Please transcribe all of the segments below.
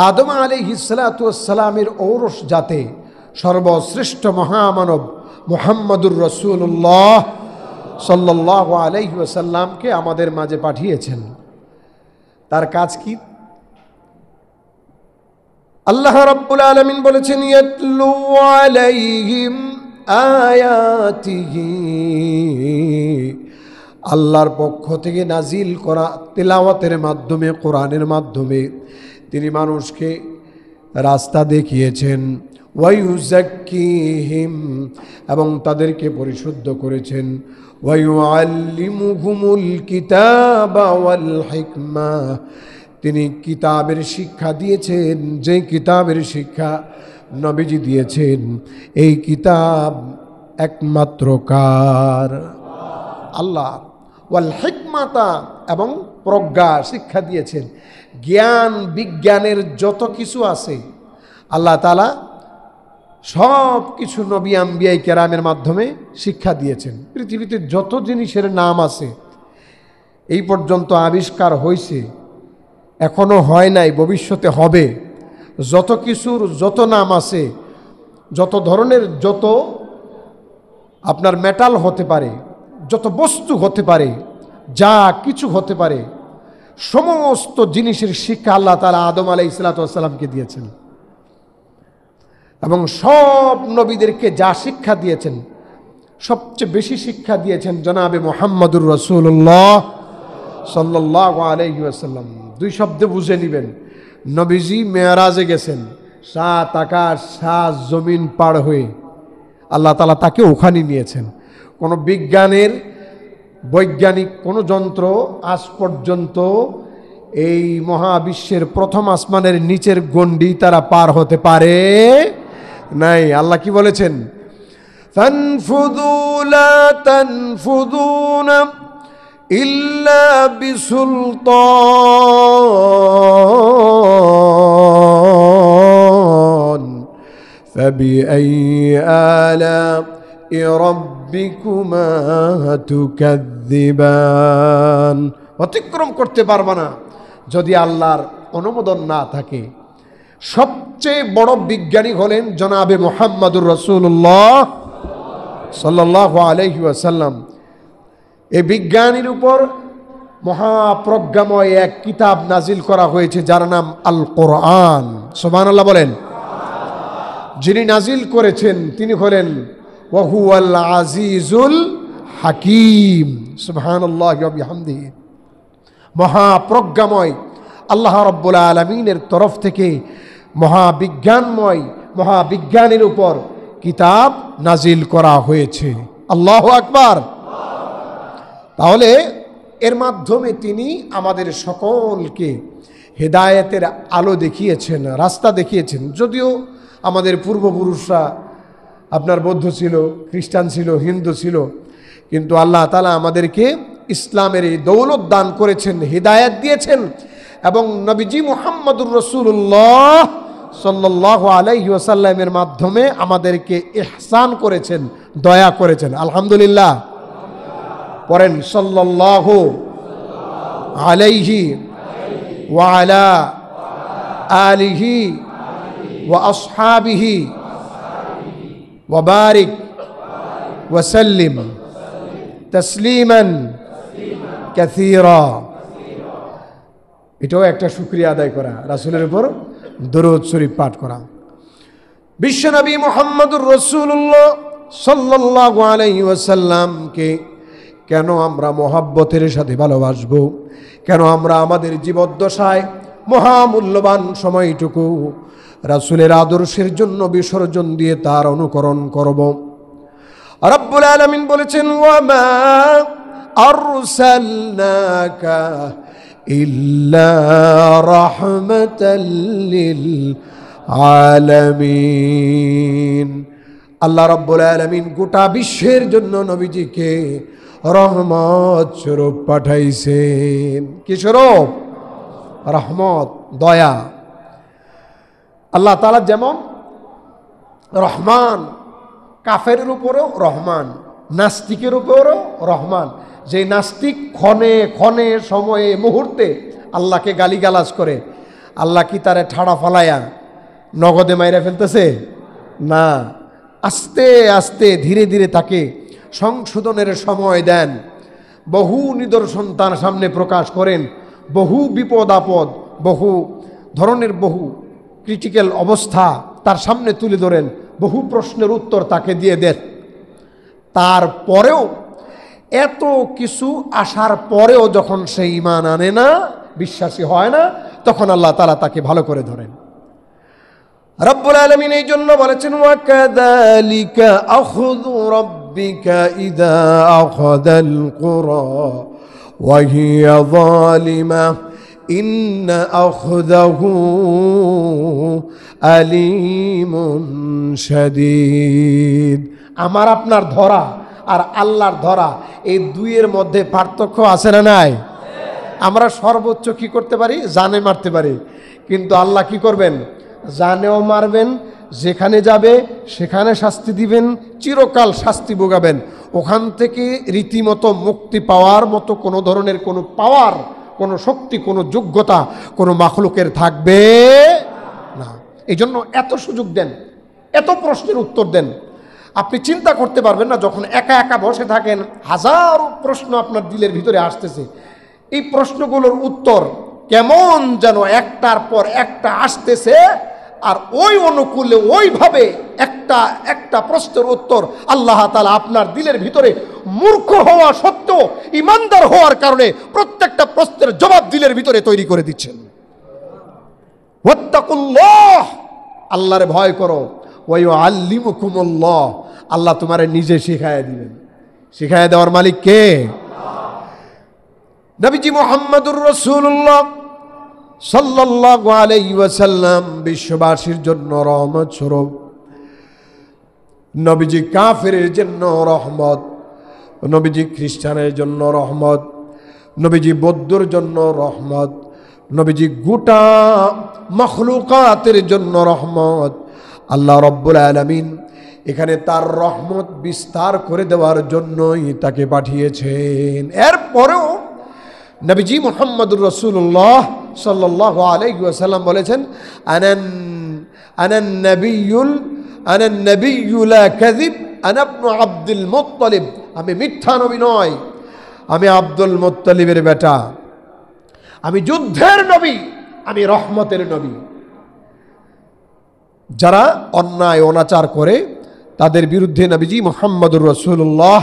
আদম আলাইহিস সালাতু ওয়াস সালামের ঔরস জাতে সর্বশ্রেষ্ঠ মহামানব মুহাম্মদুর রাসূলুল্লাহ সাল্লাল্লাহু আলাইহি ওয়াসাল্লামকে আমাদের মাঝে পাঠিয়েছেন। তার কাজ কি? আল্লাহ রাব্বুল আলামিন বলেছেন, ইয়াতলু আলাইহিম আয়াতিহি, আল্লাহর পক্ষ থেকে নাজিল করা তেলাওয়াতের মাধ্যমে, কোরআনের মাধ্যমে তিনি মানুষকে রাস্তা দেখিয়েছেন। ওয়ায়ুযাক্কিহিম, এবং তাদেরকে পরিশুদ্ধ করেছেন। ওয়ায়ুআল্লিমুহুমুল কিতাবা ওয়াল হিকমা, তিনি কিতাবের শিক্ষা দিয়েছেন, যে কিতাবের শিক্ষা নবীজি দিয়েছেন। এই কিতাব একমাত্র কার? আল্লাহ। ওয়াল হিকমাতা, এবং প্রজ্ঞা শিক্ষা দিয়েছেন। জ্ঞান বিজ্ঞানের যত কিছু আছে আল্লাহ তাআলা সব কিছু নবী আম্বিয়ায়ে কেরামের মাধ্যমে শিক্ষা দিয়েছেন। পৃথিবীতে যত জিনিসের নাম আছে এই পর্যন্ত আবিষ্কার হয়েছে, এখনো হয় নাই, ভবিষ্যতে হবে, যত কিছুর যত নাম আছে, যত ধরনের, যত আপনার মেটাল হতে পারে, যত বস্তু হতে পারে, যা কিছু হতে পারে, সমস্ত জিনিসের শিক্ষা আল্লাহ তাআলা আদম আলাইহিস সালাতু ওয়াস সালামকে দিয়েছেন। এবং সব নবীদেরকে যা শিক্ষা দিয়েছেন, সবচেয়ে বেশি শিক্ষা দিয়েছেন জনাবে মুহাম্মদুর রাসূলুল্লাহ সাল্লাল্লাহু আলাইহি ওয়াসাল্লাম। দুই শব্দে বুঝে নেবেন, নবীজি মেরাজে গেছেন, 7 আকাশ 7 জমিন পার হয়ে আল্লাহ তাআলা তাকে ওখানে নিয়েছেন। কোনো বিজ্ঞানের বৈজ্ঞানিক কোনো যন্ত্র আজ পর্যন্ত এই মহাবিশ্বের প্রথম আসমানের নিচের গণ্ডি তারা পার হতে পারে নাই। আল্লাহ কি বলেছেন? ফানফুযু লা তানফুযুনা ইল্লা বিসুলতান ফাবিআইয়ি আলা'i রাব্বিকুমা তুকাযযিবান। অতিক্রম করতে পারবে না যদি আল্লাহর অনুমোদন না থাকে। সবচেয়ে বড় বিজ্ঞানী হলেন জনাবে মুহাম্মদুর রাসূলুল্লাহ সাল্লাল্লাহু আলাইহি ওয়াসাল্লাম। এই বিজ্ঞানীর উপর মহাপ্রজ্ঞাময় এক কিতাব নাজিল করা হয়েছে, যার নাম আল কোরআন। সুবহানাল্লাহ বলেন। যিনি নাজিল করেছেন তিনি হলেন ওয়া হুয়াল আজিজুল হাকিম। সুবহানাল্লাহি ওয়া বিহামদিহি। মহাপ্রজ্ঞাময় আল্লাহ রাব্বুল আলামিনের তরফ থেকে মহাবিজ্ঞানময় মহাবিজ্ঞানের উপর কিতাব নাজিল করা হয়েছে। আল্লাহু আকবার। তাহলে এর মাধ্যমে তিনি আমাদের সকলকে হেদায়েতের আলো দেখিয়েছেন, রাস্তা দেখিয়েছেন। যদিও আমাদের পূর্বপুরুষরা আপনার বৌদ্ধ ছিল, খ্রিস্টান ছিল, হিন্দু ছিল, কিন্তু আল্লাহ তাআলা আমাদেরকে ইসলামের এই দৌলত দান করেছেন, হিদায়াত দিয়েছেন, এবং নবীজি মুহাম্মদুর রাসূলুল্লাহ সাল্লাল্লাহু আলাইহি ওয়াসাল্লামের মাধ্যমে আমাদেরকে ইহসান করেছেন, দয়া করেছেন। আলহামদুলিল্লাহ পড়েন, সাল্লাল্লাহু আলাইহি ওয়া আলা আলিহি ওয়া আসহাবিহি ওয়া বারিক ওয়া সাল্লিম তাসলিমান কাসীরা। এটাও একটা শুকরিয়া আদায় করা, রাসূলের উপর দরুদ শরীফ পাঠ করা। বিশ্বনবী মুহাম্মদুর রাসূলুল্লাহ সাল্লাল্লাহু আলাইহি ওয়াসাল্লামকে কেন আমরা মহব্বতের সাথে ভালোবাসবো? কেন আমরা আমাদের জীবদ্দশায় মহামূল্যবান সময়টুকু রাসূলের আদর্শের জন্য বিসর্জন দিয়ে তার অনুকরণ করব? রব্বুল আলামিন বলেছেন, ওয়া মা আরসালনাকা ইল্লা রাহমাতাল লিল আলামিন। আল্লাহ রব্বুল আলামিন গোটা বিশ্বের জন্য নবীজিকে রহমত স্বরূপ পাঠাইছেন। কি স্বরূপ? রহমত, দয়া। আল্লাহ তাআলা যেমন রহমান, কাফেরের উপরেও রহমান, নাস্তিকের উপরেও রহমান। যে নাস্তিক ক্ষণে ক্ষণে সময়ে মুহূর্তে আল্লাহকে গালিগালাজ করে, আল্লাহ কি তারে ঠাড়া ফালায়া নগদে মাইরা ফেলতেছে? না, আস্তে আস্তে ধীরে ধীরে তাকে সংশোধনের সময় দেন। বহু নিদর্শন তার সামনে প্রকাশ করেন, বহু বিপদ আপদ, বহু ধরনের বহু ক্রিটিক্যাল অবস্থা তার সামনে তুলে ধরেন, বহু প্রশ্নের উত্তর তাকে দিয়ে দেন। তারপরেও এত কিছু আসার পরেও যখন সে ঈমান আনে না, বিশ্বাসী হয় না, তখন আল্লাহ তাআলা তাকে ভালো করে ধরেন। রব্বুল আলামিন এই জন্য বলেছেন, ওয়া কাযালিকা আখযু রাব্বিকা ইযা আখাযাল কুরা ওয়া হিয়া যালিমা ইন্না আখযাহু আলীমুন শাদীদ। আমার আপনার ধরা আর আল্লাহর ধরা, এই দুইয়ের মধ্যে পার্থক্য আছে না নাই? আমরা সর্বোচ্চ কি করতে পারি? জানে মারতে পারি, কিন্তু আল্লাহ কি করবেন? জানেও মারবেন, যেখানে যাবে সেখানে শাস্তি দিবেন, চিরকাল শাস্তি ভোগাবেন। ওখান থেকে রীতিমতো মুক্তি পাওয়ার মতো কোনো ধরনের কোনো পাওয়ার, কোনো শক্তি, কোনো যোগ্যতা কোনো মাখলুকের থাকবে না। এই জন্য এত সুযোগ দেন, এত প্রশ্নের উত্তর দেন। আপনি চিন্তা করতে পারবেন না, যখন একা একা বসে থাকেন হাজারো প্রশ্ন আপনার দিলের ভিতরে আসতেছে, এই প্রশ্নগুলোর উত্তর কেমন যেন একটার পর একটা আসতেছে, আর ওই অনুকূলে ওইভাবে একটা একটা প্রশ্নের উত্তর আল্লাহ তাআলা আপনার দিলের ভিতরে মূর্খ হওয়া সত্ত্বেও ইমানদার হওয়ার কারণে প্রত্যেকটা প্রশ্নের জবাব দিলের ভিতরে তৈরি করে দিচ্ছেন। ওয়াত্তাকুল্লাহ, আল্লাহরে ভয় করো। ওয়া ইউআল্লিমুকুমুল্লাহ, আল্লাহ তোমারে নিজে শিখায়া দিবেন। শিখায়া দেওয়ার মালিক কে? নবীজি মুহাম্মদুর রাসূলুল্লাহ সাল্লাল্লাহু আলাইহি ওয়াসাল্লাম বিশ্ববাসীর জন্য রহমত স্বরূপ। নবীজি কাফেরের জন্য রহমত, নবীজি খ্রিস্টানের জন্য রহমত, নবীজি বৌদ্ধর জন্য রহমত, নবীজি গোটা মাখলুকাতের জন্য রহমত। আল্লাহ রব্বুল আলামিন এখানে তার রহমত বিস্তার করে দেওয়ার জন্যই তাকে পাঠিয়েছেন। এরপরেও নবীজি মুহাম্মদুর রাসূলুল্লাহ সাল্লাল্লাহু আলাইহি ওয়াসাল্লাম বলেছেন, আনান নবিয়্যু লা কাযিব, আনা ইবনু আব্দুল মুত্তালিব। আমি মিথ্যা নবী নয়, আমি আব্দুল মুত্তালিবের বেটা, আমি যুদ্ধের নবী, আমি রহমতের নবী। যারা অন্যায় অনাচার করে তাদের বিরুদ্ধে নবীজি মুহাম্মদুর রাসূলুল্লাহ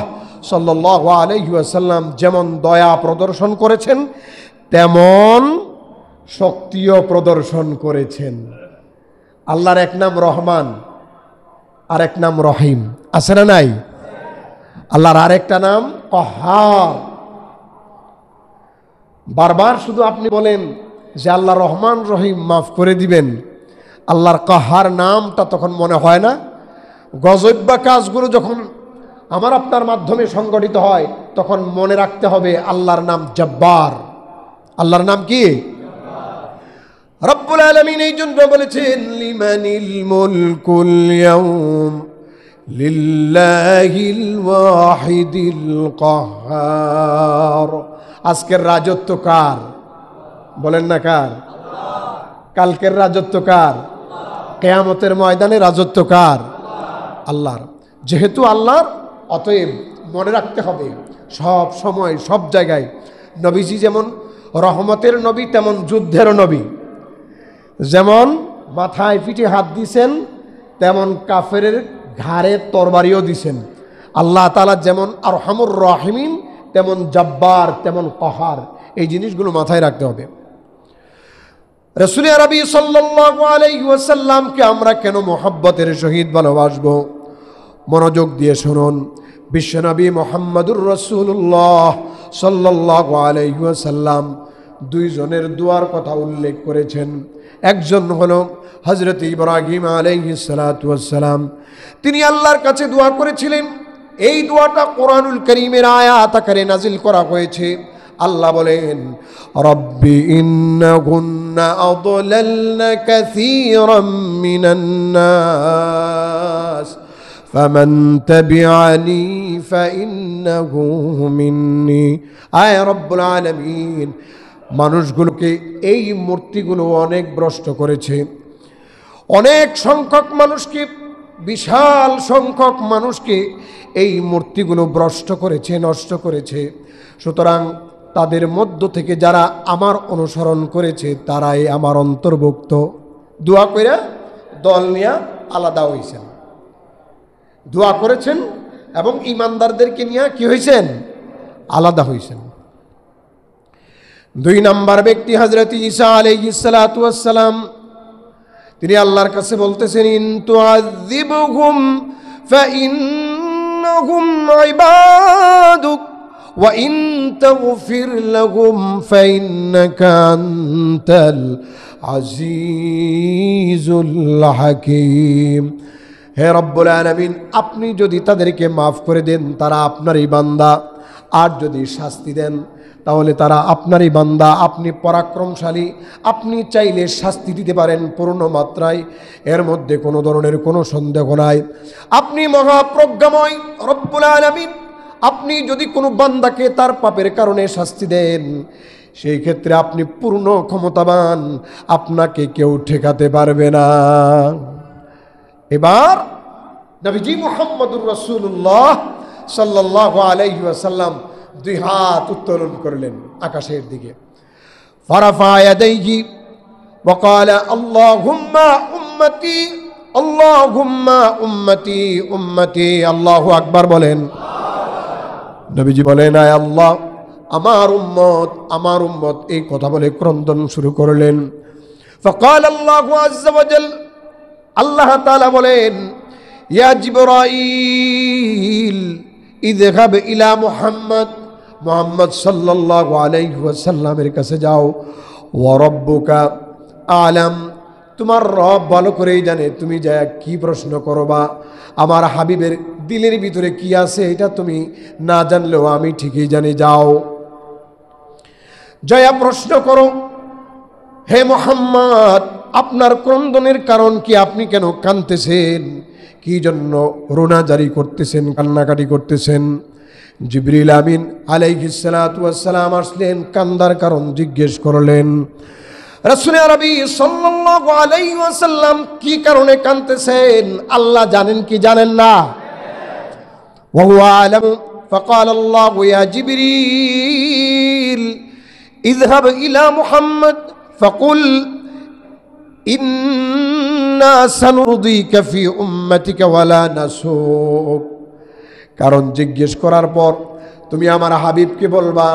সাল্লাল্লাহু আলাইহি ওয়াসাল্লাম যেমন দয়া প্রদর্শন করেছেন, তেমন শক্তিও প্রদর্শন করেছেন। আল্লাহর এক নাম রহমান, আর এক নাম রহিম, আছে না নাই? আল্লাহর আরেকটা নাম কহার। বারবার শুধু আপনি বলেন যে আল্লাহ রহমান রহিম, মাফ করে দিবেন, আল্লাহর কাহার নামটা তখন মনে হয় না। গজব বা কাজগুলো যখন আমার আপনার মাধ্যমে সংগঠিত হয়, তখন মনে রাখতে হবে আল্লাহর নাম জব্বার। আল্লাহর নাম কি? রব্বুল আলামিন এই জন্য বলেছেন, লিমানিল মুলকুল ইয়াউম লিল্লাহিল ওয়াহিদিল কাহ্হার। আজকের রাজত্ব কার? বলেন না কার? কালকের রাজত্ব কার? কিয়ামতের ময়দানে রাজত্ব কার? আল্লাহর। যেহেতু আল্লাহর, অতএব মনে রাখতে হবে সব সময় সব জায়গায় নবীজি যেমন রহমতের নবী, তেমন যুদ্ধের নবী। যেমন মাথায় পিঠে হাত দিছেন, তেমন কাফেরের ঘাড়ে তরবারিও দিছেন। আল্লাহ তাআলা যেমন আরহামুর রাহিমিন, তেমন জব্বার, তেমন কাহার। এই জিনিসগুলো মাথায় রাখতে হবে। রাসূল আরবি সাল্লাল্লাহু আলাইহি ওয়াসাল্লামকে আমরা কেন মুহাব্বতের সহিত ভালোবাসবো? মনোযোগ দিয়ে শুনুন। বিশ্বনবী মুহাম্মদুর রাসূলুল্লাহ সাল্লাল্লাহু আলাইহি ওয়াসাল্লাম দুইজনের দোয়ার কথা উল্লেখ করেছেন। একজন হলো হযরত ইব্রাহিম আলাইহিস সালাতু ওয়াস সালাম। তিনি আল্লাহর কাছে দোয়া করেছিলেন। এই দোয়াটা কোরআনুল কারীমের আয়াত আকারে নাজিল করা হয়েছে। আল্লাহ বলেন, রব্বি ইন্নাহুন্না আদলালনা কাসীরাম মিনান নাস ফামান তাবিআনি ফাইন্নাহু মিন্নি। আয় রব্বুল আলামিন, মানুষগুলোকে এই মূর্তিগুলো অনেক ভ্রষ্ট করেছে। অনেক সংখ্যক মানুষকে, বিশাল সংখ্যক মানুষকে এই মূর্তিগুলো ভ্রষ্ট করেছে, নষ্ট করেছে। সুতরাং তাদের মধ্য থেকে যারা আমার অনুসরণ করেছে তারাই আমার অন্তর্ভুক্ত। দোয়া কইরা দল নিয়ে আলাদা হয়েছেন, দোয়া করেছেন এবং ইমানদারদেরকে নিয়ে কি হয়েছেন? আলাদা হয়েছেন। 2 নম্বর ব্যক্তি হযরত ঈসা আলাইহিস সালাতু ওয়াস সালাম, তিনি আল্লাহর কাছে বলতেছেন, ইন তুআযিবহুম ফাইন্নাহুম ইবাদুক ওয়া ইন তাগফির লাহুম ফাইন্নাকা আনতাল আজিজুল হাকীম। হে রব্বুল আলামিন, আপনি যদি তাদেরকে মাফ করে দেন তারা আপনারই বান্দা, আর যদি শাস্তি দেন তাহলে তারা আপনারই বান্দা। আপনি পরাক্রমশালী, আপনি চাইলে শাস্তি দিতে পারেন পূর্ণ মাত্রায়, এর মধ্যে কোনো ধরনের কোনো সন্দেহ নাই। আপনি মহাপ্রজ্ঞাময় রব্বুল আলামিন, আপনি যদি কোনো বান্দাকে তার পাপের কারণে শাস্তি দেন সেই ক্ষেত্রে আপনি পূর্ণ ক্ষমতাবান, আপনাকে কেউ ঠেকাতে পারবে না। এবার নবীজি মুহাম্মদুর রাসূলুল্লাহ সাল্লাল্লাহু আলাইহি ওয়াসাল্লাম 2 হাত উত্তোলন করলেন আকাশের দিকে। ফারাফা ইয়াদাইহি ওয়া ক্বালা আল্লাহুম্মা উম্মতি, আল্লাহুম্মা উম্মতি উম্মতি। আল্লাহু আকবার বলেন। নবীজি বলেন, আয় আল্লাহ, আমার উম্মত, আমার উম্মত। এই কথা বলে ক্রন্দন শুরু করলেন। ফাকাল আল্লাহু আযজা ওয়া জাল, আল্লাহ তাআলা বলেন, ইয়া জিবরাইল ইযহাব ইলা মুহাম্মদ, মুহাম্মদ সাল্লাল্লাহু আলাইহি ওয়াসাল্লামের কাছে যাও। ওয়া রাব্বুকা আলাম, তোমার রব ভালো করেই জানে তুমি যা কি প্রশ্ন করবা। আমার হাবিবের দিলের ভিতরে কি আছে এটা তুমি না জানলেও আমি ঠিকই জানি। যাও, জয়া প্রশ্ন করো, হে মুহাম্মদ, আপনার ক্রন্দনের কারণ কি? আপনি কেন কাঁদতেছেন? কি জন্য রোনা জারি করতেছেন, কান্নাকাটি করতেছেন? জিবরিল আমিন আলাইহিস সালাতু ওয়াস সালাম আসলেন, কান্দার কারণ জিজ্ঞেস করলেন। রাসূল আরবি সাল্লাল্লাহু আলাইহি ওয়াসাল্লাম কি কারণে কাঁদতেছেন আল্লাহ জানেন কি জানেন না? ওয়া হুয়া আলাম। ফাকাল আল্লাহু ইয়া জিবরিল ইযহাব ইলা মুহাম্মদ ফাকুল ইন্না সানুরদিকা ফি উম্মাতিকা ওয়ালা নাসুক। কারণ জিজ্ঞেস করার পর তুমি আমার হাবিবকে বলবা,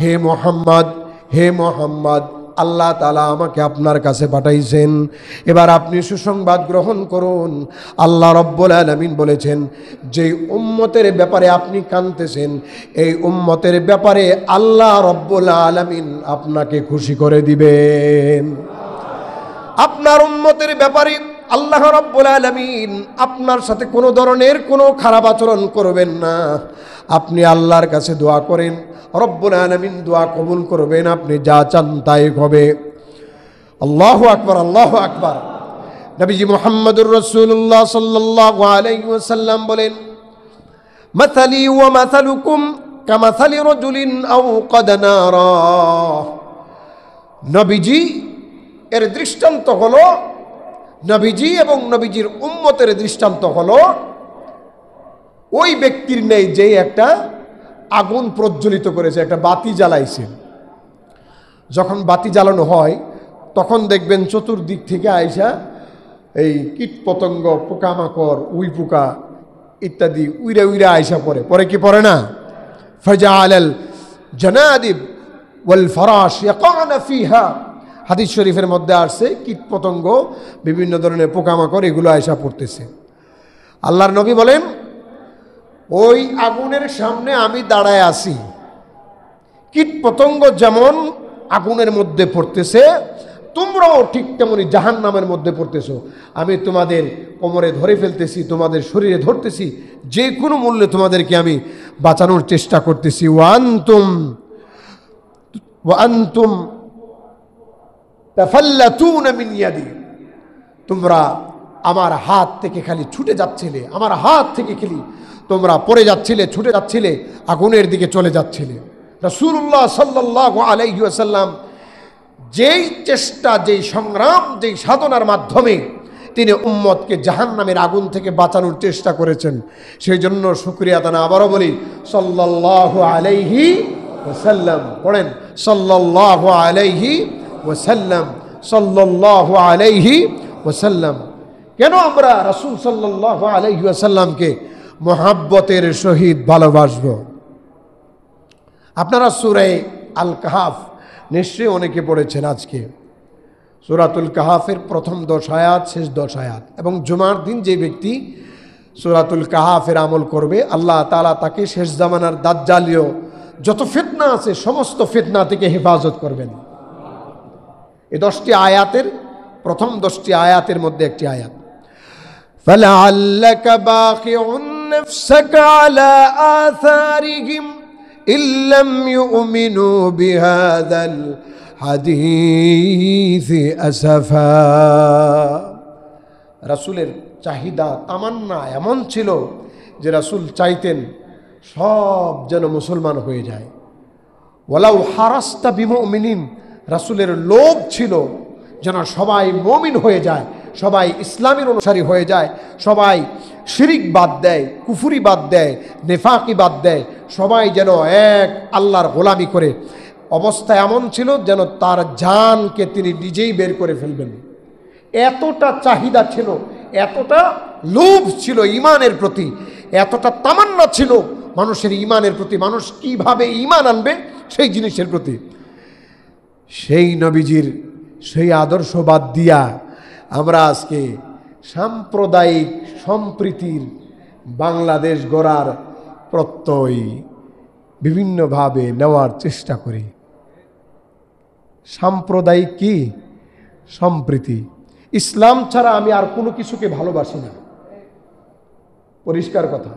হে মোহাম্মদ, হে মোহাম্মদ, আল্লাহ তাআলা আমাকে আপনার কাছে পাঠাইছেন, এবার আপনি সুসংবাদ গ্রহণ করুন। আল্লাহ রব্বুল আলামিন বলেছেন, যেই উম্মতের ব্যাপারে আপনি কাঁদতেছেন এই উম্মতের ব্যাপারে আল্লাহ রব্বুল আলামিন আপনাকে খুশি করে দিবেন। আপনার উম্মতের ব্যাপারে আল্লাহ রব্বুল আলামিন আপনার সাথে কোনো ধরনের কোনো খারাপ আচরণ করবেন না। আপনি আল্লাহর কাছে দোয়া করেন, রব্বুল আলামিন দোয়া কবুল করবেন, আপনি যা চান তাই হবে। আল্লাহু আকবার, আল্লাহু আকবার। নবীজি মুহাম্মদুর রাসূলুল্লাহ সাল্লাল্লাহু আলাইহি ওয়াসাল্লাম বলেন, মাসালি ওয়া মাসালুকুম কামাসালি রাজুলিন আওকাদা নারা। নবীজি এর দৃষ্টান্ত হলো, নবীজি এবং নবীজির উম্মতের দৃষ্টান্ত হলো ওই ব্যক্তির নেই যে একটা আগুন প্রজ্বলিত করেছে, একটা বাতি জ্বালাইছে। যখন বাতি জ্বালানো হয় তখন দেখবেন চতুর্দিক থেকে আইসা এই কীট পতঙ্গ, পোকামাকড়, উই পোকা ইত্যাদি উইরা উইরা আইসা পড়ে, পরে কি পড়ে না? ফাজাআলাল জানাদিব ওয়াল ফারাশ ইয়াকানা ফিহা। হাদিস শরীফের মধ্যে আসছে কীট পতঙ্গ, বিভিন্ন ধরনের পোকামাকড় এগুলো আয়সা পড়তেছে। আল্লাহর নবী বলেন, ওই আগুনের সামনে আমি দাঁড়ায় আছি, কীট পতঙ্গ যেমন আগুনের মধ্যে পড়তেছে তোমরাও ঠিক তেমনি জাহান্নামের মধ্যে পড়তেছো। আমি তোমাদের কোমরে ধরে ফেলতেছি, তোমাদের শরীরে ধরতেছি, যে কোনো মূল্যে তোমাদেরকে আমি বাঁচানোর চেষ্টা করতেছি। ওয়ান্তুম তাফাল্লাতুনা মিন ইয়াদি, তোমরা আমার হাত থেকে খালি ছুটে যাচ্ছিলে, আমার হাত থেকে খালি তোমরা পড়ে যাচ্ছিলে, ছুটে যাচ্ছিলে, আগুনের দিকে চলে যাচ্ছিলে। রাসূলুল্লাহ সাল্লাল্লাহু আলাইহি ওয়াসাল্লাম যেই চেষ্টা, যেই সংগ্রাম, যেই সাধনার মাধ্যমে তিনি উম্মতকে জাহান্নামের আগুন থেকে বাঁচানোর চেষ্টা করেছেন, সেই জন্য শুকরিয়া আদান। আবারও বলি সাল্লাল্লাহু আলাইহি ওয়াসাল্লাম। পড়েন সাল্লাল্লাহু আলাইহি ওয়াসাল্লাম, সাল্লাল্লাহু আলাইহি ওয়াসাল্লাম। কেন আমরা রাসূল সাল্লাল্লাহু আলাইহি ওয়াসাল্লামকে মুহাব্বতের সহিত ভালোবাসবো? আপনারা সূরা আল কাহাফ নিশ্চয়ই অনেকে পড়েছেন। আজকে সূরাতুল কাহাফের প্রথম 10 আয়াত, শেষ 10 আয়াত। এবং জুমার দিন যে ব্যক্তি সূরাতুল কাহাফের আমল করবে, আল্লাহ তাআলা তাকে শেষ জামানার দাজ্জালীয় যত ফিতনা আছে সমস্ত ফিতনা থেকে হেফাজত করবেন। এই 10টি আয়াতের প্রথম 10টি আয়াতের মধ্যে একটি আয়াত, ফালাআল্লাকা বাখিউন নাফসাকা আলা আথারিহিম ইল্লাম ইউমিনু বিহাযাল হাদিসি আসাফা। রাসূলের চাহিদা, তামান্না এমন ছিল যে রাসূল চাইতেন সব যেন মুসলমান হয়ে যায়। ওয়ালাউ হারাস্তা বিমুমিনিন, রাসূলের লোভ ছিল যেন সবাই মুমিন হয়ে যায়, সবাই ইসলামের অনুসারী হয়ে যায়, সবাই শিরিক বাদ দেয়, কুফরি বাদ দেয়, নেফাকি বাদ দেয়, সবাই যেন এক আল্লাহর গোলামি করে। অবস্থা এমন ছিল যেন তার জানকে তিনি নিজেই বের করে ফেলবেন। এতটা চাহিদা ছিল, এতটা লোভ ছিল ইমানের প্রতি, এতটা তামান্না ছিল মানুষের ইমানের প্রতি, মানুষ কিভাবে ইমান আনবে সেই জিনিসের প্রতি। সেই নবীজির সেই আদর্শ বাদ দিয়া আমরা আজকে সাম্প্রদায়িক সম্প্রীতির বাংলাদেশ গড়ার প্রত্যয় বিভিন্নভাবে নেওয়ার চেষ্টা করি। সাম্প্রদায়িক কি? সম্প্রীতি। ইসলাম ছাড়া আমি আর কোনো কিছুকে ভালোবাসি না, পরিষ্কার কথা।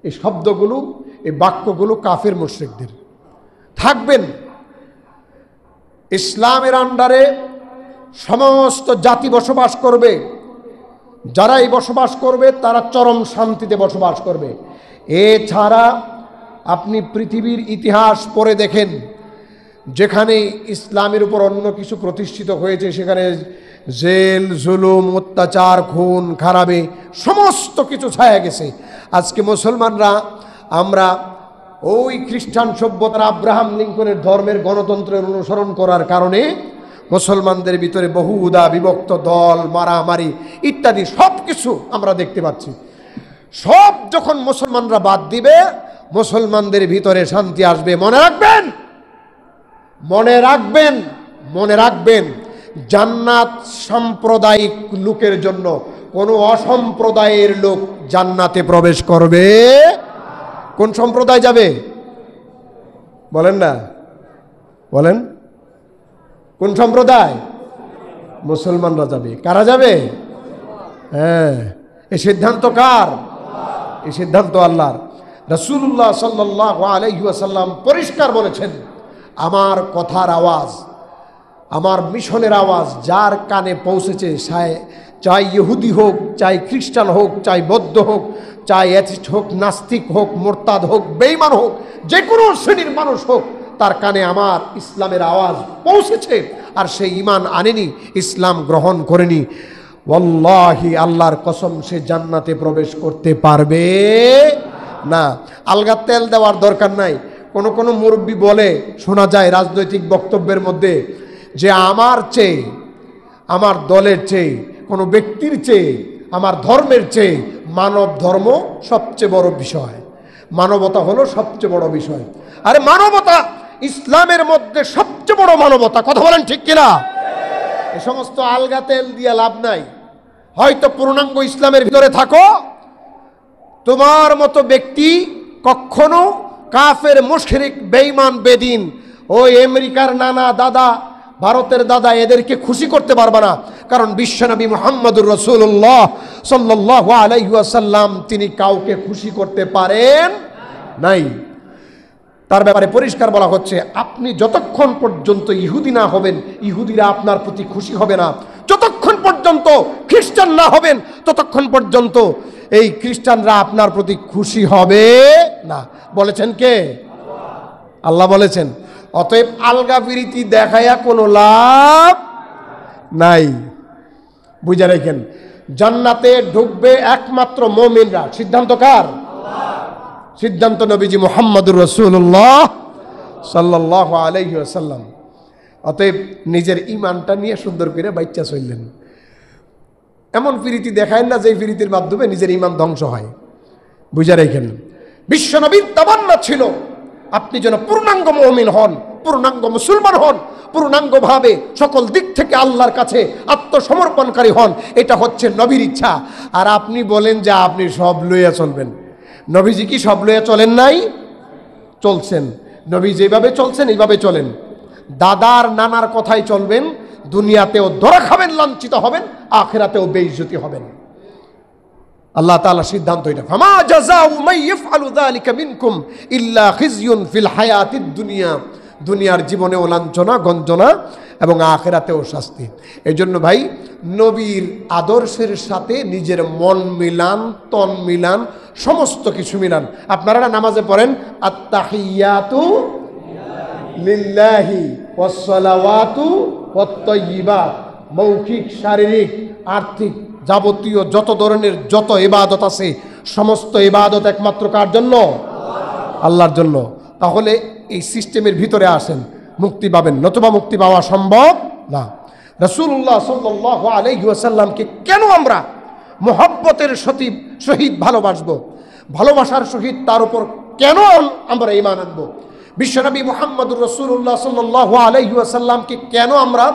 এই শব্দগুলো, এই বাক্যগুলো কাফের মুশরিকদের। থাকবেন ইসলামের আন্ডারে সমস্ত জাতি বসবাস করবে, যারা এই বসবাস করবে তারা চরম শান্তিতে বসবাস করবে। এছাড়া আপনি পৃথিবীর ইতিহাস পড়ে দেখেন, যেখানে ইসলামের উপর অন্য কিছু প্রতিষ্ঠিত হয়েছে সেখানে জেল, জুলুম, অত্যাচার, খুন খারাপে সমস্ত কিছু ছায়া গেছে। আজকে মুসলমানরা আমরা ওই খ্রিস্টান সভ্যতার আব্রাহাম লিঙ্কনের ধর্মের গণতন্ত্রের অনুসরণ করার কারণে মুসলমানদের ভিতরে বহুদা বিভক্ত দল, মারামারি ইত্যাদি সব কিছু আমরা দেখতে পাচ্ছি। সব যখন মুসলমানরা বাদ দিবে, মুসলমানদের ভিতরে শান্তি আসবে। মনে রাখবেন, মনে রাখবেন, মনে রাখবেন, জান্নাত সাম্প্রদায়িক লোকের জন্য। কোন অসম্প্রদায়ের লোক জান্নাতে প্রবেশ করবে? কোন সম্প্রদায় যাবে বলেন না, বলেন কোন সম্প্রদায়? মুসলমানরা যাবে। কারা যাবে? হ্যাঁ, এই সিদ্ধান্ত কার? এই সিদ্ধান্ত আল্লাহর। রাসূলুল্লাহ সাল্লাল্লাহু আলাইহি ওয়াসাল্লাম পরিষ্কার বলেছেন, আমার কথার আওয়াজ, আমার মিশনের আওয়াজ যার কানে পৌঁছেছে, চাই ইহুদি হোক, চাই খ্রিস্টান হোক, চাই বৌদ্ধ হোক, চাই অ্যাথিস্ট হোক, নাস্তিক হোক, মোরতাদ হোক, বেঈমান হোক, যে কোনো শ্রেণীর মানুষ হোক, তার কানে আমার ইসলামের আওয়াজ পৌঁছেছে আর সে ঈমান আনেনি, ইসলাম গ্রহণ করেনি, ওয়াল্লাহি আল্লাহর কসম সে জান্নাতে প্রবেশ করতে পারবে না। আলগা তেল দেওয়ার দরকার নাই। কোন কোন মুরব্বী বলে শোনা যায় রাজনৈতিক বক্তব্যের মধ্যে যে আমার চেয়ে, আমার দলের চেয়ে, কোনো ব্যক্তির চেয়ে, আমার ধর্মের চেয়ে মানব ধর্ম সবচেয়ে বড় বিষয়, মানবতা হলো সবচেয়ে বড় বিষয়। আরে মানবতা ইসলামের মধ্যে সবচেয়ে বড় মানবতা। কথা বলেন ঠিক কিনা? এ সমস্ত আলগা তেল দিয়ে লাভ নাই। হয়তো পূর্ণাঙ্গ ইসলামের ভিতরে থাকো, তোমার মতো ব্যক্তি কখনো কাফের, মুশরিক, বেঈমান, বেদিন, ওই আমেরিকার নানা, দাদা, ভারতের দাদা, এদেরকে খুশি করতে পারবে না। কারণ বিশ্বনবী মুহাম্মদুর রাসূলুল্লাহ সাল্লাল্লাহু আলাইহি ওয়াসাল্লাম তিনি কাউকে খুশি করতে পারেন নাই। তার ব্যাপারে পরিষ্কার বলা হচ্ছে, আপনি যতক্ষণ পর্যন্ত ইহুদি না হবেন, ইহুদিরা আপনার প্রতি খুশি হবে না। যতক্ষণ পর্যন্ত খ্রিস্টান না হবেন, ততক্ষণ পর্যন্ত এই খ্রিস্টানরা আপনার প্রতি খুশি হবে না। বলেছেন কে? আল্লাহ বলেছেন, অতএব আলগা প্রীতি দেখাইয়া কোনো লাভ নাই। বুঝে রেখেন, জান্নাতে ঢুকবে একমাত্র মুমিনরা। সিদ্ধান্ত কার? সিদ্ধান্ত নবীজি মুহাম্মদুর রাসূলুল্লাহ সাল্লাল্লাহু আলাইহি ওয়াসাল্লাম। অতএব নিজের ঈমানটা নিয়ে সুন্দর করে বাচ্চা চললেন। এমন প্রীতি দেখায় না যে প্রীতির মাধ্যমে নিজের ঈমান ধ্বংস হয়। বুঝে রেখেন, বিশ্বনবীর তামান্না ছিল আপনি যেন পূর্ণাঙ্গ মুমিন হন, পূর্ণাঙ্গ মুসলমান হন, পূর্ণাঙ্গভাবে সকল দিক থেকে আল্লাহর কাছে আত্মসমর্পণকারী হন। এটা হচ্ছে নবীর ইচ্ছা। আর আপনি বলেন যে আপনি সব লইয়া চলবেন। নবীজি কি সব লইয়া চলেন নাই? চলছেন। নবী যেভাবে চলছেন এইভাবে চলেন। দাদার নানার কথাই চলবেন। দুনিয়াতেও ধরা খাবেন, লাঞ্ছিত হবেন, আখিরাতেও বেইজ্জতি হবেন। আল্লাহ তাআলা সিদ্ধান্ত এটা, ফামা জাযাউ মান ইয়াফআলু যালিকা মিনকুম ইল্লা খিজয়ুন ফিল হায়াতিদ দুনিয়া। দুনিয়ার জীবনেও লাঞ্ছনা, গঞ্জনা এবং আখিরাতেও শাস্তি। এই জন্য ভাই, নবীর আদর্শের সাথে নিজের মন মিলান, তন মিলান, সমস্ত কিছু মিলান। আপনারা নামাজে পড়েন আত্তাহিয়াতু লিল্লাহি ওয়াস সালাওয়াতু ওয়াত তাইয়্যিবাত। মৌখিক, শারীরিক, আর্থিক যাবতীয় যত ধরনের যত ইবাদত আছে, সমস্ত ইবাদত একমাত্র কার জন্য? আল্লাহর জন্য। তাহলে এই সিস্টেমের ভিতরে আসেন, মুক্তি পাবেন, নতুবা মুক্তি পাওয়া সম্ভব না। রাসূলুল্লাহ সাল্লাল্লাহু আলাইহি ওয়াসাল্লামকে কেন আমরা মুহাব্বতের সহিত ভালোবাসবো? ভালোবাসার সহিত তার উপর কেন আমরা ঈমান আনবো? বিশ্বনবী মুহাম্মদুর রাসূলুল্লাহ সাল্লাল্লাহু আলাইহি ওয়াসাল্লামকে কেন আমরা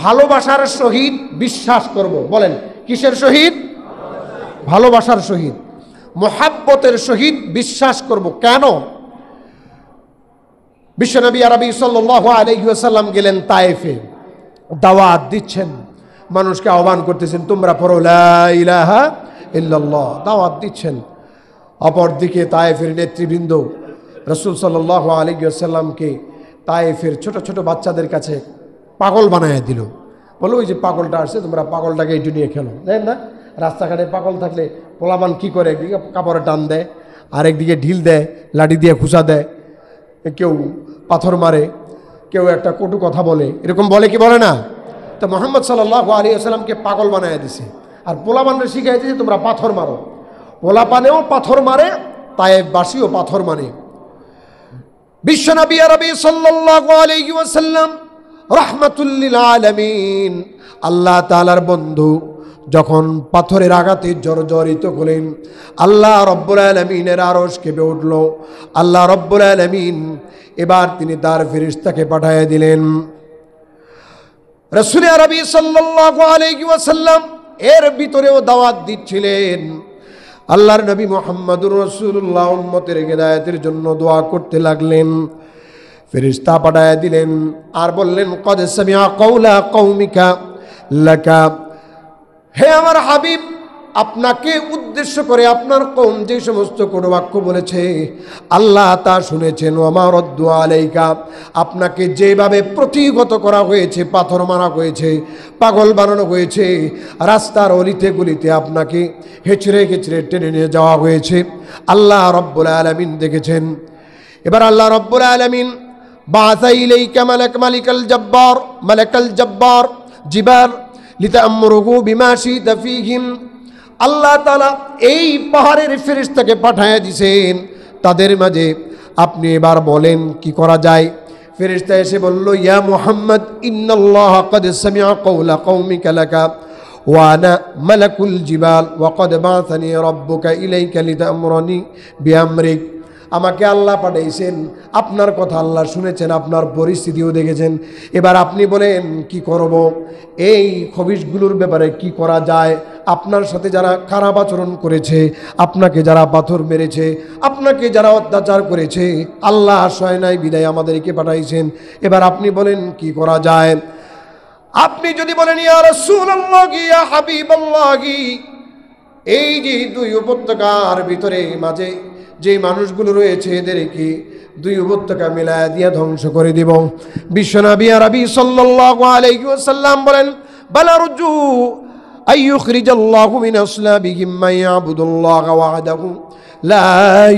ভালোবাসার সহিত বিশ্বাস করব? বলেন, কিসের সহিত? ভালোবাসার সহিত, মুহাব্বতের সহিত বিশ্বাস করব। কেন? বিশ্বনবী আরবি সাল্লাল্লাহু আলাইহি ওয়াসাল্লাম গেলেন তায়েফে, দাওয়াত দিচ্ছেন, মানুষকে আহ্বান করতেছেন, তোমরা পড়ো লা ইলাহা ইল্লাল্লাহ, দাওয়াত দিচ্ছেন। অপরদিকে তায়েফের নেতৃবৃন্দ রাসূল সাল্লাল্লাহু আলাইহি ওয়াসাল্লামকে তায়েফের ছোট ছোট বাচ্চাদের কাছে পাগল বানায় দিল। বলো, ওই যে পাগলটা আসছে, তোমরা পাগলটাকে একটু নিয়ে খেলো। দেখেন না, রাস্তাঘাটে পাগল থাকলে পোলাপান কি করে? একদিকে কাপড়ে টান দেয়, আরেকদিকে ঢিল দেয়, লাঠি দিয়ে খুঁচা দেয়, কেউ পাথর মারে, কেউ একটা কটু কথা বলে, এরকম বলে কি বলে না? তো মুহাম্মদ সাল্লাল্লাহু আলাইহি ওয়াসাল্লামকে পাগল বানায় দিছে, আর পোলাপানরে শিখাই দিয়েছে তোমরা পাথর মারো। পোলাপানেও পাথর মারে, তায়েফবাসীও পাথর মানে। বিশ্বনবী আরবি সাল্লাল্লাহু আলাইহি ওয়াসাল্লাম রাহমাতুল লিল আলামিন, আল্লাহ তাআলার বন্ধু, যখন পাথরের আঘাতে জর্জরিত হলেন, আল্লাহ রব্বুল আলামিনের আরশ কেঁপে উঠল। আল্লাহ রব্বুল আলামিন এবার তিনি তার ফেরেশতাকে পাঠিয়ে দিলেন। রাসূল আরবি সাল্লাল্লাহু আলাইহি ওয়াসাল্লাম এর ভিতরেও দাওয়াত দিচ্ছিলেন। আল্লাহর নবী মুহাম্মদুর রাসূলুল্লাহ উম্মতের হিদায়াতের জন্য দোয়া করতে লাগলেন। ফেরেশতা পাঠিয়ে দিলেন আর বললেন, কদ সামিআ কাওলা কওমিকা লাকা, হে আমার হাবিব, আপনাকে উদ্দেশ্য করে আপনার কওম যে সমস্ত কোনো বাক্য বলেছে আল্লাহ তা শুনেছেন। ওমা রদ্দু আলাইকা, আপনাকে যেভাবে প্রতিহত করা হয়েছে, পাথর মারা হয়েছে, পাগল বানানো হয়েছে, রাস্তার অলিতে গলিতে আপনাকে হেঁচড়ে হেঁচড়ে টেনে নিয়ে যাওয়া হয়েছে, আল্লাহ রব্বুল আলামিন দেখেছেন। এবার আল্লাহ রব্বুল আলামিন বাআসা ইলাইকা মালাকাল জব্বার জিবাল লিতা'মুরুহু বিমা শি'তা ফীহিম। আল্লাহ তাআলা এই পাহাড়ের ফেরেশতাকে পাঠিয়ে দিয়েছেন তাদের মাঝে, আপনি এবার বলেন কি করা যায়। ফেরেশতা এসে বলল, ইয়া মুহাম্মদ, ইন্নাল্লাহ ক্বাদ সামিআ কাওলা কওমিকা লাকা ওয়া আনা মালাকুল জিবাল ওয়া ক্বাদ বা'আসানি রাব্বুকা ইলাইকা লিতা'মুরানি বিআমরিক। আমাকে আল্লাহ পাঠিয়েছেন, আপনার কথা আল্লাহ শুনেছেন, আপনার পরিস্থিতিও দেখেছেন। এবার আপনি বলেন কি করব, এই খবিশগুলোর ব্যাপারে কি করা যায়। আপনার সাথে যারা খারাপ আচরণ করেছে, আপনাকে যারা পাথর মেরেছে, আপনাকে যারা অত্যাচার করেছে, আল্লাহ আশ্রয় নাই বিদায় আমাদেরকে পাঠাইছেন। এবার আপনি বলেন কি করা যায়। আপনি যদি বলেন, ইয়া রাসূলুল্লাহ, ইয়া হাবিবাল্লাহ, এই যে দুই উপত্যকার ভিতরে মাঝে যে মানুষগুলো রয়েছে এদেরকে দুই উপত্যকা মিলায়া দিয়া ধ্বংস করে দিব। বিশ্বনবী আরবি সাল্লাল্লাহু আলাইহি ওয়াসাল্লাম বলেন, বালারজু আইয়ুখরিজাল্লাহু মিন আসলাবিহিম মান ইয়াবুদুল্লাহ ওয়াহদাহু লা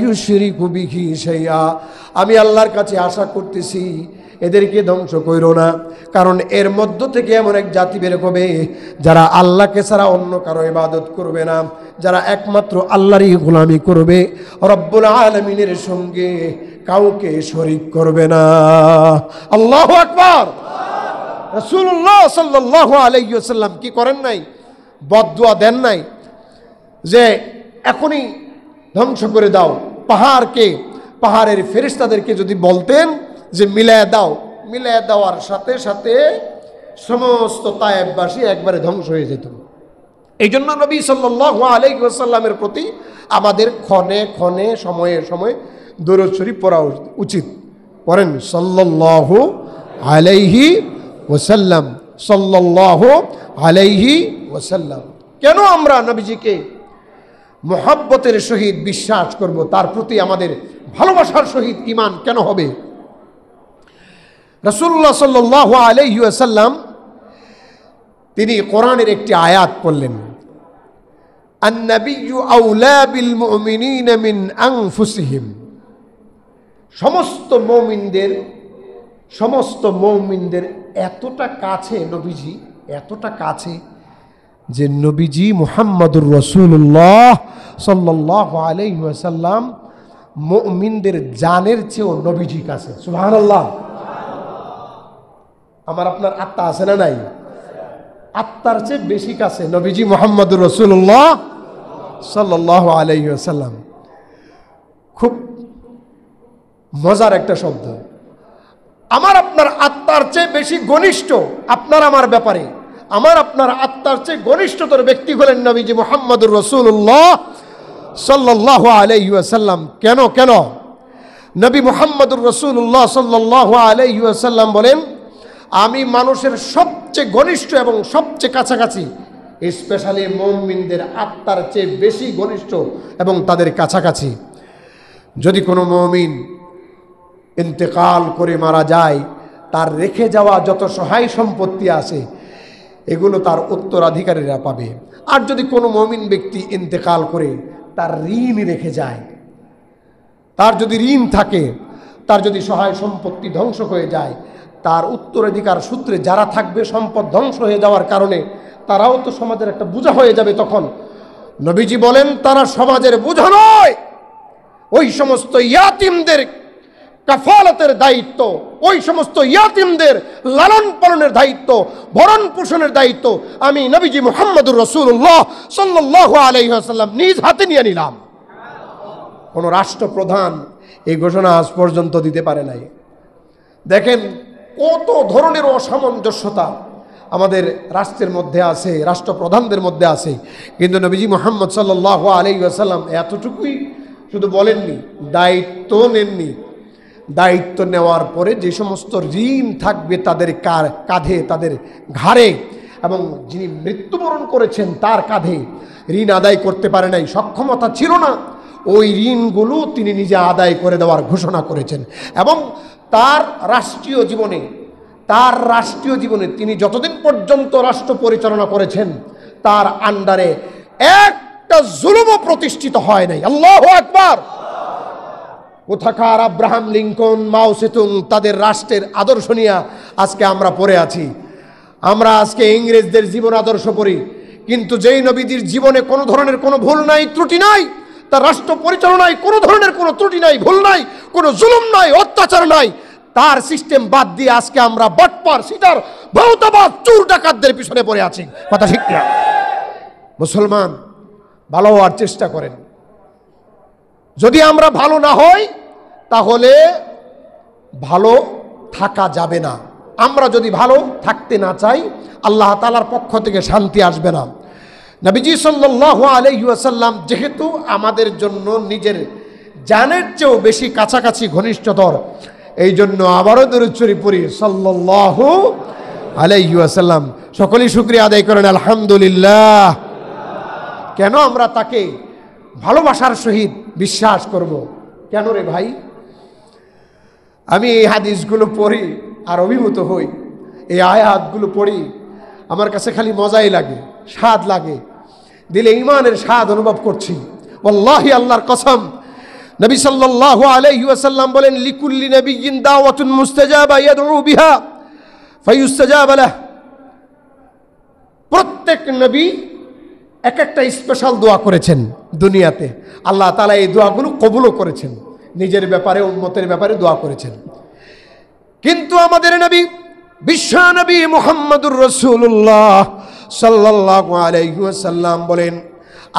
ইউশরিকু বিহি শাইআ। আমি আল্লাহর কাছে আশা করতেছি এদেরকে ধ্বংস কইরো না, কারণ এর মধ্য থেকে এমন এক জাতি বের হবে যারা আল্লাহকে ছাড়া অন্য কারো ইবাদত করবে না, যারা একমাত্র আল্লাহরই গোলামি করবে, রব্বুল আলামিনের সঙ্গে কাউকে শরীক করবে না। আল্লাহু আকবার। রাসূলুল্লাহ সাল্লাল্লাহু আলাইহি ওয়াসাল্লাম কি করেন নাই? বদদুয়া দেন নাই যে এখনই ধ্বংস করে দাও পাহাড়কে, পাহাড়ের ফেরেশতাদেরকে যদি বলতেন যে মিলায়া দাও, মিলায়া দেওয়ার সাথে সাথে সমস্ত তায়েববাসী একবারে ধ্বংস হয়ে যেত। এই জন্য নবী সাল্লাল্লাহু আলাইহি ওয়াসাল্লামের প্রতি আমাদের ক্ষণে ক্ষণে সময়ে সময়ে দরুদ শরীফ পড়া উচিত। পড়েন সাল্লাল্লাহু আলাইহি ওয়াসাল্লাম, সাল্লাল্লাহু আলাইহি ওয়াসাল্লাম। কেন আমরা নবীজিকে মুহাব্বতের সহিত বিশ্বাস করব? তার প্রতি আমাদের ভালোবাসার সহিত ঈমান কেন হবে? রাসূলুল্লাহ সাল্লাল্লাহু আলাইহি ওয়াসাল্লাম তিনি কোরআনের একটি আয়াত পড়লেন, আন-নাবিয়্যু আওলা বিল মুমিনিনা মিন আনফুসিহিম। সমস্ত মুমিনদের এতটা কাছে নবীজি, এতটা কাছে যে নবীজি মুহাম্মদুর রাসূলুল্লাহ সাল্লাল্লাহু আলাইহি ওয়াসাল্লাম মুমিনদের জানের চেয়েও নবীজি কাছে। সুবহানাল্লাহ। আমার আপনার আত্মা আছে না নাই? আত্মার চেয়ে বেশি কাছে নবীজি মুহাম্মদুর রাসূলুল্লাহ সাল্লাল্লাহু আলাইহি ওয়াসাল্লাম। খুব মজার একটা শব্দ। আমার আপনার আত্মার চেয়ে বেশি ঘনিষ্ঠ আপনার আমার ব্যাপারে, আমার আপনার আত্মার চেয়ে ঘনিষ্ঠতর ব্যক্তি হলেন নবীজি মুহাম্মদুর রাসূলুল্লাহ সাল্লাল্লাহু আলাইহি ওয়াসাল্লাম। কেন কেন? নবী মুহাম্মদুর রাসূলুল্লাহ সাল্লাল্লাহু আলাইহি ওয়াসাল্লাম বলেন, আমি মানুষের সবচেয়ে ঘনিষ্ঠ এবং সবচেয়ে কাছাকাছি, স্পেশালি মুমিনদের আত্মার চেয়ে বেশি ঘনিষ্ঠ এবং তাদের কাছাকাছি। যদি কোনো মুমিন ইন্তেকাল করে মারা যায়, তার রেখে যাওয়া যত সহায় সম্পত্তি আছে এগুলো তার উত্তরাধিকারীরা পাবে। আর যদি কোনো মুমিন ব্যক্তি ইন্তেকাল করে তার ঋণ রেখে যায়, তার যদি ঋণ থাকে, তার যদি সহায় সম্পত্তি ধ্বংস হয়ে যায়, তার উত্তরাধিকার সূত্রে যারা থাকবে সম্পদ ধ্বংস হয়ে যাওয়ার কারণে তারাও তো সমাজের একটা বোঝা হয়ে যাবে। তখন নবীজি বলেন তারা সমাজের বোঝা নয়, ওই সমস্ত ইয়াতিমদের কাফালাতের দায়িত্ব, ওই সমস্ত ইয়াতিমদের লালন পালনের দায়িত্ব, ভরণ পোষণের দায়িত্ব আমি নবীজি মুহাম্মদুর রাসূলুল্লাহ সাল্লাল্লাহু আলাইহি ওয়াসাল্লাম নিজ হাতে নিয়ে নিলাম। কোন রাষ্ট্রপ্রধান এই ঘোষণা আজ পর্যন্ত দিতে পারে নাই। দেখেন কত ধরনের অসামঞ্জস্যতা আমাদের রাষ্ট্রের মধ্যে আছে, রাষ্ট্রপ্রধানদের মধ্যে আছে, কিন্তু নবীজি মুহাম্মদ সাল্লাল্লাহু আলাইহি ওয়াসাল্লাম এতটুকুই শুধু বলেননি, দায়িত্ব নেননি। দায়িত্ব নেওয়ার পরে যে সমস্ত ঋণ থাকবে তাদের কাঁধে, তাদের ঘাড়ে, এবং যিনি মৃত্যুবরণ করেছেন তার কাঁধে, ঋণ আদায় করতে পারে নাই, সক্ষমতা ছিল না, ওই ঋণগুলো তিনি নিজে আদায় করে দেওয়ার ঘোষণা করেছেন। এবং তার রাষ্ট্রীয় জীবনে তিনি যতদিন পর্যন্ত রাষ্ট্র পরিচালনা করেছেন তার আন্ডারে একটা জুলুমও প্রতিষ্ঠিত হয় নাই। আল্লাহু আকবার। কোথাকার আব্রাহাম লিঙ্কন, মাও সেতুং, তাদের রাষ্ট্রের আদর্শ নিয়ে আজকে আমরা পড়ে আছি। আমরা আজকে ইংরেজদের জীবন আদর্শ পড়ি, কিন্তু যেই নবীজির জীবনে কোনো ধরনের কোনো ভুল নাই, ত্রুটি নাই, তার রাষ্ট্র পরিচালনায় কোনো ধরনের কোনো ত্রুটি নাই, ভুল নাই, কোনো জুলুম নাই, অত্যাচার নাই, তার সিস্টেম বাদ দিয়ে আজকে আমরা বটপার, সিটার, ভৌতবাদ, চোর ডাকাতদের পিছনে পড়ে আছি। কথা ঠিক না? মুসলমান ভালো হওয়ার চেষ্টা করেন। যদি আমরা ভালো না হই তাহলে ভালো থাকা যাবে না। আমরা যদি ভালো থাকতে না চাই, আল্লাহ তাআলার পক্ষ থেকে শান্তি আসবে না। নবীজি সাল্লাল্লাহু আলাইহি ওয়াসাল্লাম যেহেতু আমাদের জন্য নিজের জানের চেয়েও বেশি কাছাকাছি ঘনিষ্ঠতর, এই জন্য আবারও দরুদ শরীফ পড়ি সাল্লাল্লাহু আলাইহি ওয়াসাল্লাম। সকলেই শুকরিয়া আদায় করেন আলহামদুলিল্লাহ। কেন আমরা তাকে ভালোবাসার সহিত বিশ্বাস করব? কেন রে ভাই? আমি এই হাদিসগুলো পড়ি আর অভিভূত হই, এই আয়াতগুলো পড়ি, আমার কাছে খালি মজাই লাগে, স্বাদ লাগে, দিলে ঈমানের স্বাদ অনুভব করছি। ওয়াল্লাহি, আল্লাহর কসম, নবী সাল্লাল্লাহু আলাইহি ওয়াসাল্লাম বলেন, লিকুল্লি নাবিয়্যিন দাওয়াতুন মুস্তাজাবা ইয়াদউ বিহা ফায়ুস্তাজাবা লাহ। প্রত্যেক নবী এক একটা স্পেশাল দোয়া করেছেন দুনিয়াতে, আল্লাহ তাআলা এই দোয়াগুলো কবুলও করেছেন, নিজের ব্যাপারে উম্মতের ব্যাপারে দোয়া করেছেন। কিন্তু আমাদের নবী বিশ্ব নবী মুহাম্মদুর রাসূলুল্লাহ সাল্লাল্লাহু আলাইহি ওয়াসাল্লাম বলেন,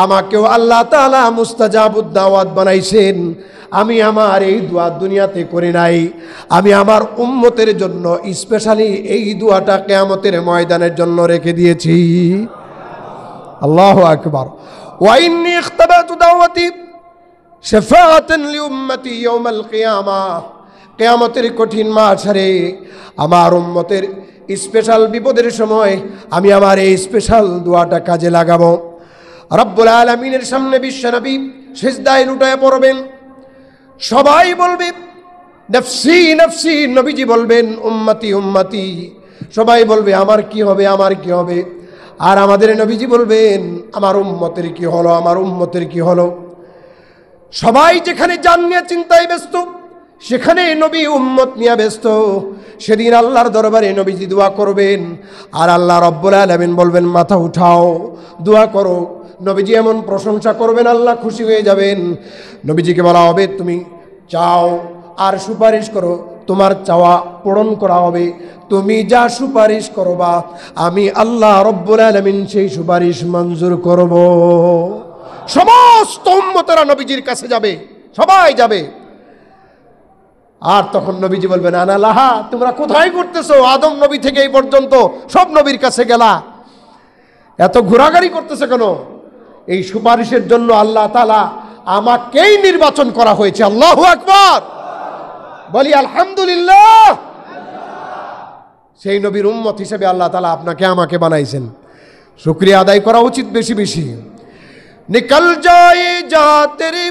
আমাকেও আল্লাহ তাআলা মুস্তাজাবুদ দাওয়াত বানাইছেন। আমি আমার এই দোয়া দুনিয়াতে করি নাই, আমি আমার উম্মতের জন্য স্পেশালি এই দোয়াটা কিয়ামতের ময়দানের জন্য রেখে দিয়েছি। আল্লাহু আকবার। ওয়া ইন্নী ইখতাবাতু দাওয়াতি শাফাআতান লিউম্মতি ইয়াউমাল কিয়ামাহ। কিয়ামতের কঠিন মাহশারে আমার উম্মতের স্পেশাল বিপদের সময় আমি আমার এই স্পেশাল দোয়াটা কাজে লাগাবো। রব্বুল আলামিনের সামনে বিশ্বনবী সিজদায় লুটায় পড়বেন, সবাই বলবে নফসি নফসি, নবীজি বলবেন উম্মতি উম্মতি, সবাই বলবে আমার কি হবে, আমার কি হবে। আর আমাদের নবীজি বলবেন আমার উম্মতের কি হলো, আমার উম্মতের কি হলো। সবাই যেখানে জান নিয়ে চিন্তায় ব্যস্ত, সেখানে নবী উম্মত নিয়ে ব্যস্ত। সেদিন আল্লাহর দরবারে নবীজি দোয়া করবেন, আর আল্লাহ রব্বুল আলামিন বলবেন মাথা উঠাও, দোয়া করো। নবীজি এমন প্রশংসা করবেন, আল্লাহ খুশি হয়ে যাবেন। নবীজিকে বলা হবে তুমি চাও আর সুপারিশ করো, তোমার চাওয়া পূরণ করা হবে। তুমি যা সুপারিশ করবা আমি আল্লাহ রব্বুল আলামিন সেই সুপারিশ মঞ্জুর করব। সমস্ত উম্মতেরা নবীজির কাছে যাবে, সবাই যাবে। আর তখন নবীজি বলবেন আনা লাহা, তোমরা কোথায় করতেছো? আদম নবী থেকে এই পর্যন্ত সব নবীর কাছে গেলা, এত ঘোরাঘুরি করতেছে কেন? এই সুপারিশের জন্য আল্লাহ তাআলা আমাকেই নির্বাচন করা হয়েছে। আল্লাহু আকবার, বলি আলহামদুলিল্লাহ। সেই নবীর উম্মত হিসেবে আল্লাহ তাআলা আপনাকে আমাকে বানাইছেন, শুকরিয়া আদায় করা উচিত বেশি বেশি। নিকল যায় যা তেরে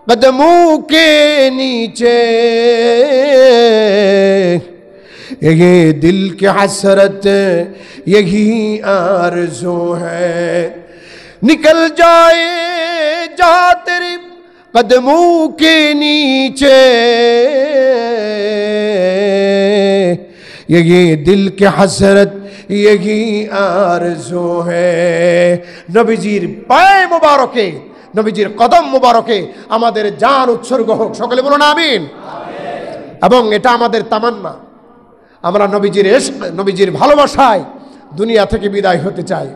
कदमों के नीचे ये दिल की हसरत यही आरज़ू है। निकल जाए जा तेरे कदमों के नीचे ये दिल की हसरत यही आरज़ू है। नबीजीर पाए मुबारके, নবীজির কদম মুবারকে আমাদের জান উৎসর্গ হোক, সকলে বলুন আমিন। এবং এটা আমাদের তামান্না, আমরা নবীজির ইশক, নবীজির ভালোবাসায় দুনিয়া থেকে বিদায় হতে চাই।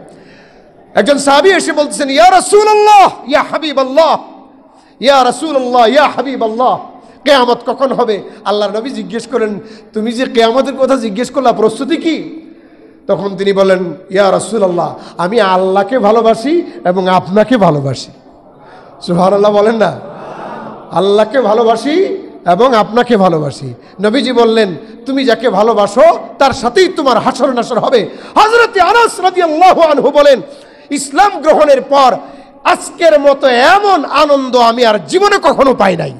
একজন সাহাবী এসে বলতেছেন ইয়া রাসূলুল্লাহ ইয়া হাবিবাল্লাহ, ইয়া রাসূলুল্লাহ ইয়া হাবিবাল্লাহ, কিয়ামত কখন হবে? আল্লাহর নবী জিজ্ঞেস করেন তুমি যে কিয়ামতের কথা জিজ্ঞেস করলা, প্রস্তুতি কি? তখন তিনি বলেন ইয়া রাসূলুল্লাহ, আমি আল্লাহকে ভালোবাসি এবং আপনাকে ভালোবাসি। সুবহানাল্লাহ বলেন না? আল্লাহকে ভালোবাসি এবং আপনাকে ভালোবাসি। নবীজি বললেন তুমি যাকে ভালোবাসো তার সাথেই তোমার হাসর নাসর হবে। হযরত আনাস রাদিয়াল্লাহু আনহু বলেন ইসলাম গ্রহণের পর আজকের মতো এমন আনন্দ আমি আর জীবনে কখনো পাই নাই।